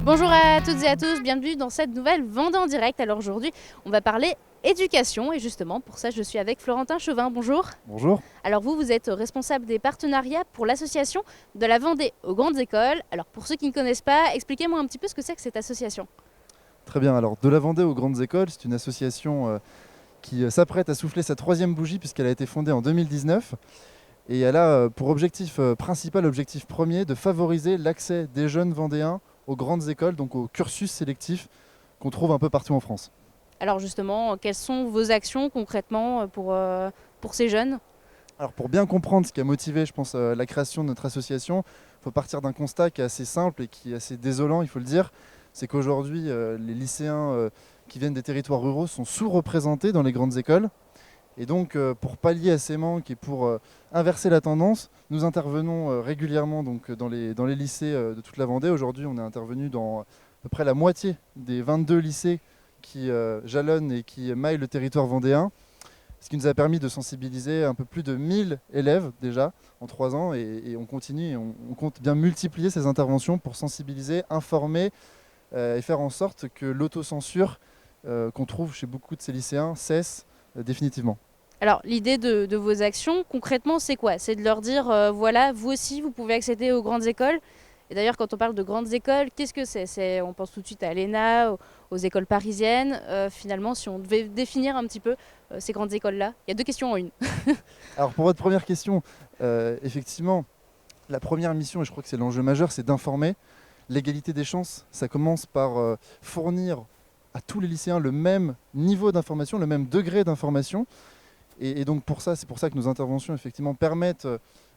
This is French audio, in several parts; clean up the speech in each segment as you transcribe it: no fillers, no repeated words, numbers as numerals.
Bonjour à toutes et à tous, bienvenue dans cette nouvelle Vendée en direct. Alors aujourd'hui, on va parler éducation et justement pour ça, je suis avec Florentin Chauvin. Bonjour. Bonjour. Alors vous êtes responsable des partenariats pour l'association de la Vendée aux grandes écoles. Alors pour ceux qui ne connaissent pas, expliquez-moi un petit peu ce que c'est que cette association. Très bien. Alors, de la Vendée aux grandes écoles, c'est une association qui s'apprête à souffler sa troisième bougie puisqu'elle a été fondée en 2019. Et elle a pour objectif principal, objectif premier, de favoriser l'accès des jeunes Vendéens aux grandes écoles, donc au cursus sélectif qu'on trouve un peu partout en France. Alors justement, quelles sont vos actions concrètement pour ces jeunes? Alors, pour bien comprendre ce qui a motivé, je pense, la création de notre association, il faut partir d'un constat qui est assez simple et qui est assez désolant, il faut le dire. C'est qu'aujourd'hui, les lycéens qui viennent des territoires ruraux sont sous-représentés dans les grandes écoles. Et donc, pour pallier à ces manques et pour inverser la tendance, nous intervenons régulièrement donc, dans les lycées de toute la Vendée. Aujourd'hui, on est intervenu dans à peu près la moitié des 22 lycées qui jalonnent et qui maillent le territoire vendéen, ce qui nous a permis de sensibiliser un peu plus de 1000 élèves déjà en 3 ans. Et on continue et on compte bien multiplier ces interventions pour sensibiliser, informer et faire en sorte que l'autocensure qu'on trouve chez beaucoup de ces lycéens cesse définitivement. Alors l'idée de vos actions, concrètement, c'est quoi? C'est de leur dire, voilà, vous aussi, vous pouvez accéder aux grandes écoles. Et d'ailleurs, quand on parle de grandes écoles, qu'est-ce que on pense tout de suite à l'ENA, aux écoles parisiennes. Finalement, si on devait définir un petit peu ces grandes écoles-là, il y a deux questions en une. Alors pour votre première question, effectivement, la première mission, et je crois que c'est l'enjeu majeur, c'est d'informer. L'égalité des chances, ça commence par fournir à tous les lycéens le même niveau d'information, le même degré d'information. Et donc c'est pour ça que nos interventions effectivement permettent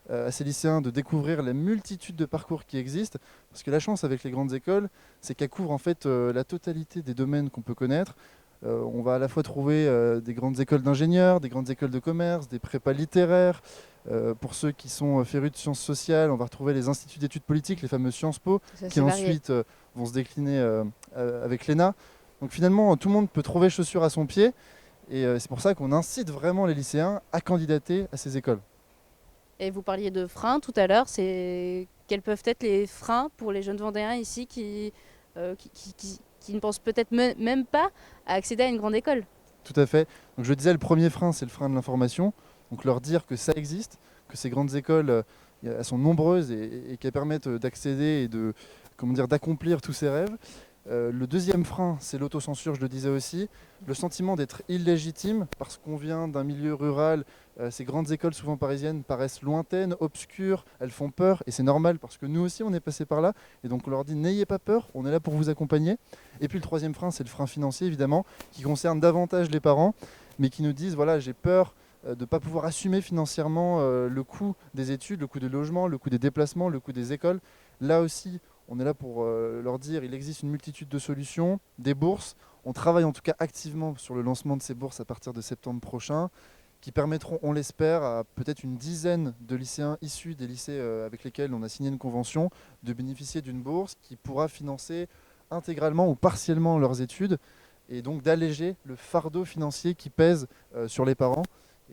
à ces lycéens de découvrir la multitude de parcours qui existent. Parce que la chance avec les grandes écoles, c'est qu'elles couvrent en fait la totalité des domaines qu'on peut connaître. On va à la fois trouver des grandes écoles d'ingénieurs, des grandes écoles de commerce, des prépas littéraires. Pour ceux qui sont férus de sciences sociales, on va retrouver les instituts d'études politiques, les fameux Sciences Po, Ça, qui c'est varié. ensuite vont se décliner avec l'ENA. Donc finalement, tout le monde peut trouver chaussure à son pied. Et c'est pour ça qu'on incite vraiment les lycéens à candidater à ces écoles. Et vous parliez de freins tout à l'heure. Quels peuvent être les freins pour les jeunes Vendéens ici qui ne pensent peut-être même pas à accéder à une grande école? Tout à fait. Donc je disais, le premier frein, c'est le frein de l'information. Donc leur dire que ça existe, que ces grandes écoles, elles sont nombreuses et qu'elles permettent d'accéder et comment dire, d'accomplir tous ces rêves. Le deuxième frein, c'est l'autocensure, je le disais aussi. Le sentiment d'être illégitime parce qu'on vient d'un milieu rural. Ces grandes écoles, souvent parisiennes, paraissent lointaines, obscures, elles font peur. Et c'est normal parce que nous aussi, on est passé par là. Et donc on leur dit, n'ayez pas peur, on est là pour vous accompagner. Et puis le troisième frein, c'est le frein financier, évidemment, qui concerne davantage les parents, mais qui nous disent, voilà, j'ai peur de ne pas pouvoir assumer financièrement le coût des études, le coût du logement, le coût des déplacements, le coût des écoles. Là aussi, on est là pour leur dire qu'il existe une multitude de solutions, des bourses. On travaille en tout cas activement sur le lancement de ces bourses à partir de septembre prochain, qui permettront, on l'espère, à peut-être une dizaine de lycéens issus des lycées avec lesquels on a signé une convention, de bénéficier d'une bourse qui pourra financer intégralement ou partiellement leurs études, et donc d'alléger le fardeau financier qui pèse sur les parents.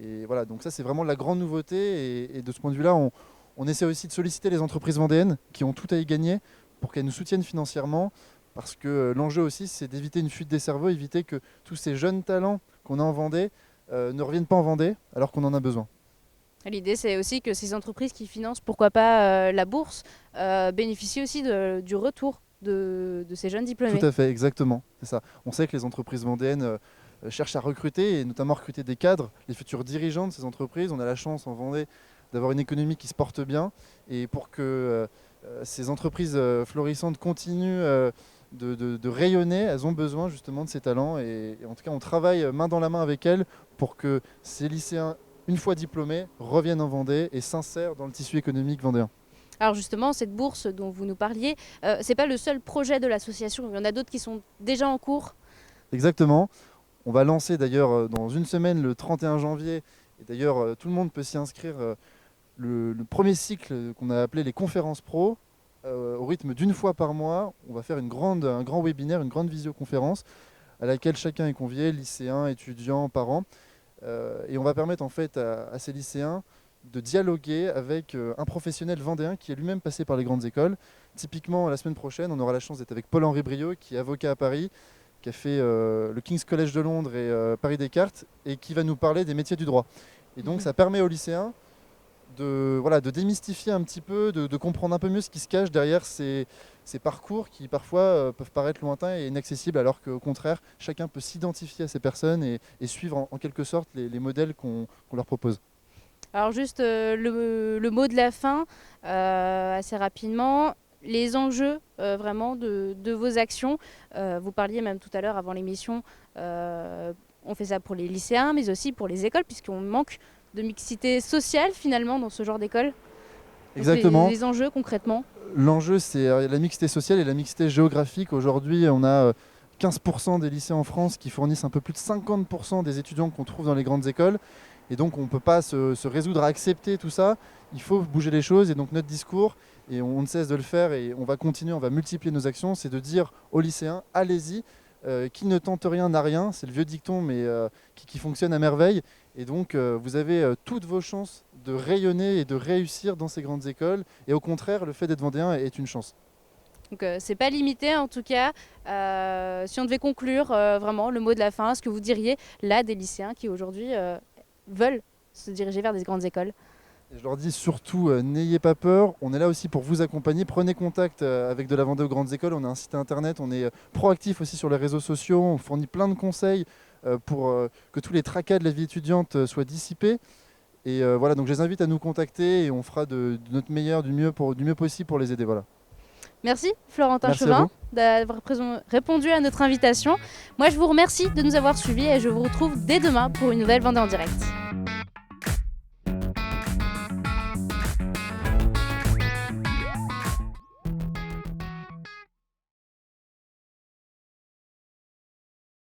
Et voilà, donc ça c'est vraiment la grande nouveauté, et de ce point de vue-là, on essaie aussi de solliciter les entreprises vendéennes qui ont tout à y gagner pour qu'elles nous soutiennent financièrement, parce que l'enjeu aussi, c'est d'éviter une fuite des cerveaux, éviter que tous ces jeunes talents qu'on a en Vendée ne reviennent pas en Vendée alors qu'on en a besoin. L'idée, c'est aussi que ces entreprises qui financent, pourquoi pas, la bourse, bénéficient aussi du retour de ces jeunes Tout diplômés. à fait, exactement, c'est ça. On sait que les entreprises vendéennes cherchent à recruter, et notamment recruter des cadres, les futurs dirigeants de ces entreprises. On a la chance en Vendée d'avoir une économie qui se porte bien, et pour que ces entreprises florissantes continuent de rayonner, elles ont besoin justement de ces talents. Et en tout cas, on travaille main dans la main avec elles pour que ces lycéens, une fois diplômés, reviennent en Vendée et s'insèrent dans le tissu économique vendéen. Alors justement, cette bourse dont vous nous parliez, c'est pas le seul projet de l'association. Il y en a d'autres qui sont déjà en cours. Exactement. On va lancer d'ailleurs dans une semaine, le 31 janvier, et d'ailleurs tout le monde peut s'y inscrire, le premier cycle qu'on a appelé les conférences pro, au rythme d'une fois par mois. On va faire un grand webinaire, une grande visioconférence, à laquelle chacun est convié, lycéens, étudiants, parents. Et on va permettre en fait à ces lycéens de dialoguer avec un professionnel vendéen qui est lui-même passé par les grandes écoles. Typiquement, la semaine prochaine, on aura la chance d'être avec Paul-Henri Briot, qui est avocat à Paris, qui a fait le King's College de Londres et Paris Descartes, et qui va nous parler des métiers du droit. Et donc ça permet aux lycéens de démystifier un petit peu, de comprendre un peu mieux ce qui se cache derrière ces parcours qui parfois peuvent paraître lointains et inaccessibles, alors qu'au contraire, chacun peut s'identifier à ces personnes et suivre en quelque sorte les modèles qu'on leur propose. Alors juste le mot de la fin, assez rapidement, les enjeux vraiment de vos actions. Vous parliez même tout à l'heure avant l'émission, on fait ça pour les lycéens, mais aussi pour les écoles, puisqu'on manque de mixité sociale finalement dans ce genre d'école. Exactement. Les enjeux concrètement. L'enjeu, c'est la mixité sociale et la mixité géographique. Aujourd'hui, on a 15% des lycées en France qui fournissent un peu plus de 50% des étudiants qu'on trouve dans les grandes écoles. Et donc, on ne peut pas se résoudre à accepter tout ça. Il faut bouger les choses. Et donc, notre discours, et on ne cesse de le faire, et on va continuer, on va multiplier nos actions, c'est de dire aux lycéens, allez-y, qui ne tente rien n'a rien. C'est le vieux dicton, mais qui fonctionne à merveille. Et donc, vous avez toutes vos chances de rayonner et de réussir dans ces grandes écoles. Et au contraire, le fait d'être vendéen est une chance. Donc c'est pas limité en tout cas. Si on devait conclure vraiment le mot de la fin, ce que vous diriez là des lycéens qui aujourd'hui veulent se diriger vers des grandes écoles? Et je leur dis surtout, n'ayez pas peur, on est là aussi pour vous accompagner. Prenez contact avec de la Vendée aux grandes écoles, on a un site internet, on est proactif aussi sur les réseaux sociaux, on fournit plein de conseils pour que tous les tracas de la vie étudiante soient dissipés. Et voilà, donc je les invite à nous contacter et on fera de notre meilleur, du mieux possible pour les aider. Voilà. Merci Florentin Merci Chauvin d'avoir répondu à notre invitation. Moi je vous remercie de nous avoir suivis et je vous retrouve dès demain pour une nouvelle Vendée en direct.